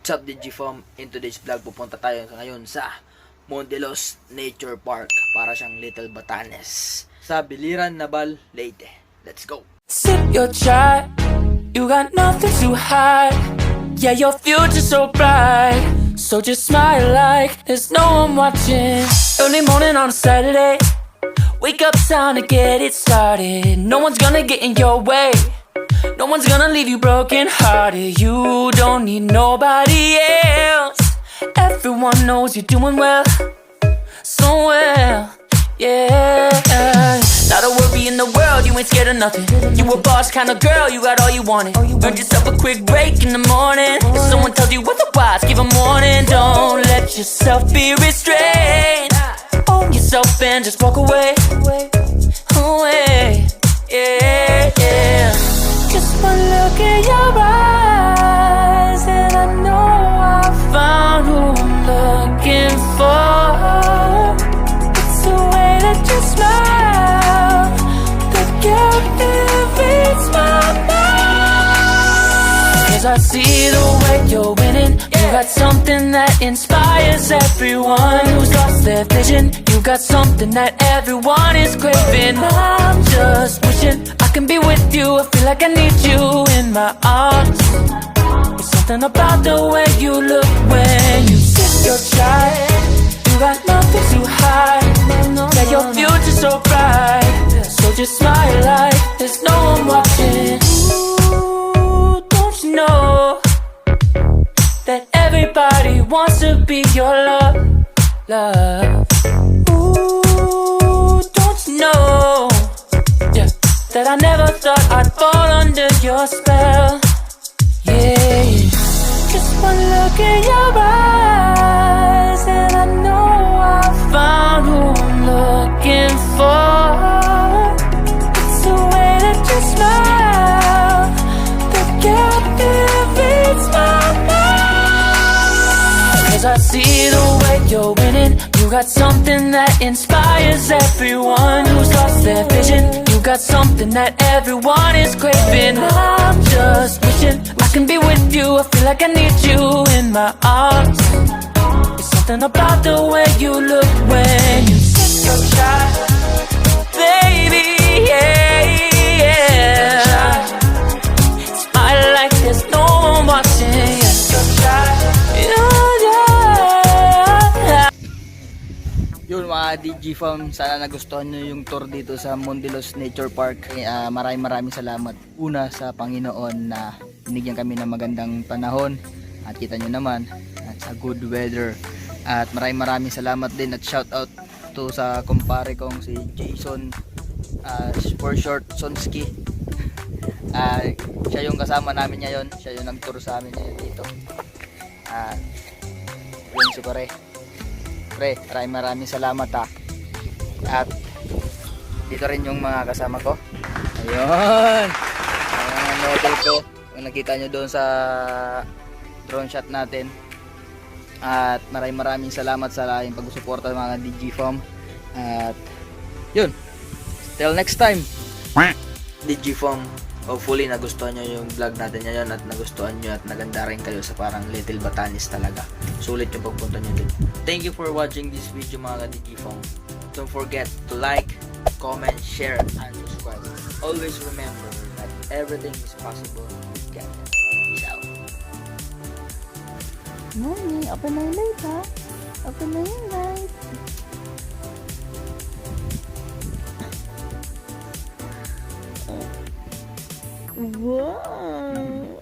What's up, DG Fam? In today's vlog, pupunta tayo ngayon sa Monde Nature Park para siyang Little Batanes sa Biliran, Leyte. Let's go! Sip your chai, you got nothing to hide. Yeah, your future's so bright, so just smile like there's no one watching. Early morning on a Saturday, wake up, time to get it started. No one's gonna get in your way, no one's gonna leave you broken hearted. You don't need nobody else. Everyone knows you're doing well, so well, yeah. Not a worry in the world, you ain't scared of nothing. You a boss kind of girl, you got all you wanted. Earned yourself a quick break in the morning. If someone tells you otherwise, give a warning. Don't let yourself be restrained. Own yourself and just walk away. Away, yeah, yeah. Just one look in your eyes and I know I found who I'm looking for. It's the way that you smile that captivates my mind. 'Cause I see the way you're winning. You got something that inspires everyone who's lost their vision. You got something that everyone is craving. I'm just wishing I can be with you. I feel like I need you in my arms. There's something about the way you look when you sip your chai. You got nothing to hide. Yeah, your future's so bright, so just smile like there's no one watching. Ooh, don't you know that everybody wants to be your love? Ooh, don't you know, yeah, that I never thought I'd fall under your spell. Yeah, just one look in your eyes and I know I found who I'm looking for. It's the way that you smile that captivates my mind. 'Cause I see the way you're winning. You got something that inspires everyone who's lost their vision. You got something that everyone is craving. I'm just wishing I can be with you. I feel like I need you in my arms. There's something about the way you look when you sip your chai, baby, yeah, yeah. Smile like there's no one watching. Sip your chai, yeah, yeah. Yun mga DG Fam, sana nagustuhan nyo yung tour dito sa Monde Nature Park. Maraming salamat una sa Panginoon na binigyan kami ng magandang panahon at kita nyo naman at sa good weather. At maraming salamat din at shout out to sa kumpare kong si Jason, for short Sonski. Siya yung kasama namin ngayon, siya yung nag-tour sa amin ngayon dito. Yun si pare. Pre, maraming salamat ha. At dito rin yung mga kasama ko. Ayun. Ang model ko. Kung nakita nyo doon sa drone shot natin. At maraming salamat sa laking pagsusuporta ng mga DG Fam. At yun. Till next time. DG Fam. Hopefully nagustuhan nyo yung vlog natin ngayon at nagustuhan nyo at naganda rin kayo sa parang Little Batanes talaga. Sulit yung pagpunta nyo dun. Thank you for watching this video mga ka-DG Fam. Don't forget to like, comment, share, and subscribe. Always remember that everything is possible with God. Peace out. Mommy, open na yung light ha. Open na yung light. Wow!